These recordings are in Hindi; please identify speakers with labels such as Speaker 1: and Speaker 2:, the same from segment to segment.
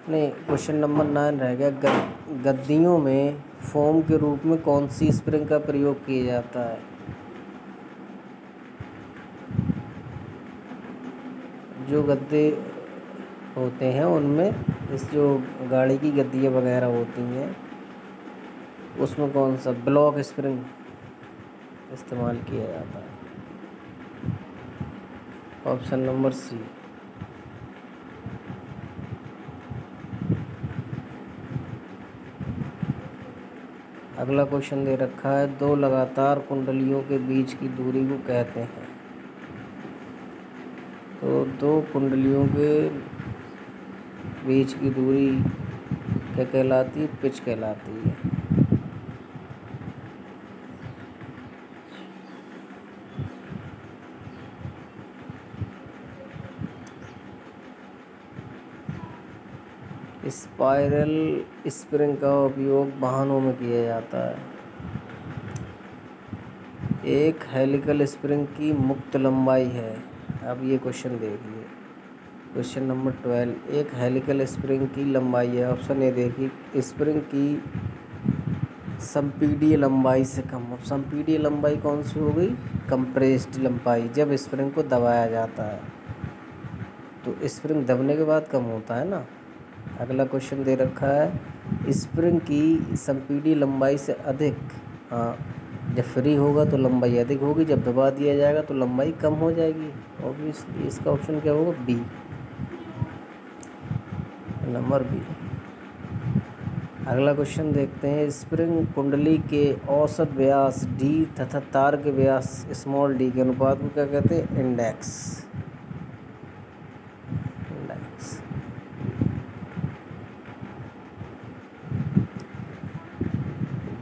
Speaker 1: नहीं, क्वेश्चन नंबर 9 रह गया। गद्दियों में फोम के रूप में कौन सी स्प्रिंग का प्रयोग किया जाता है? जो गद्दे होते हैं उनमें इस जो गाड़ी की गद्दियाँ वगैरह होती हैं उसमें कौन सा ब्लॉक स्प्रिंग इस्तेमाल किया जाता है? Option number C. अगला क्वेश्चन दे रखा है, दो लगातार कुंडलियों के बीच की दूरी को कहते हैं। तो दो कुंडलियों के बीच की दूरी क्या कहलाती है? पिच कहलाती है। स्पाइरल स्प्रिंग का उपयोग वाहनों में किया जाता है। एक हेलिकल स्प्रिंग की मुक्त लंबाई है। अब ये क्वेश्चन देखिए, क्वेश्चन नंबर 12। एक हेलिकल स्प्रिंग की लंबाई है। ऑप्शन ए देखिए, स्प्रिंग की संपीडीय लंबाई से कम। अब संपीडीय लंबाई कौन सी हो गई? कंप्रेस्ड लंबाई, जब स्प्रिंग को दबाया जाता है। तो स्प्रिंग दबने के बाद कम होता है ना। अगला क्वेश्चन दे रखा है, स्प्रिंग की संपीडीय लंबाई से अधिक। हाँ, जब फ्री होगा तो लंबाई अधिक होगी, जब दबा दिया जाएगा तो लंबाई कम हो जाएगी। ऑब्वियसली इसका ऑप्शन क्या होगा? B, number B. अगला क्वेश्चन देखते हैं, स्प्रिंग कुंडली के औसत व्यास डी तथा तार के व्यास स्मॉल डी के अनुपात को क्या कहते हैं? इंडेक्स।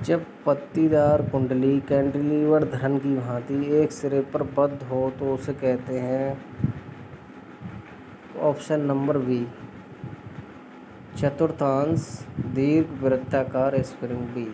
Speaker 1: जब पत्तीदार कुंडली कैंटिलीवर धरन की भांति एक सिरे पर बद्ध हो तो उसे कहते हैं? ऑप्शन नंबर बी, चतुर्थांश दीर्घ वृत्ताकार स्प्रिंग। बी।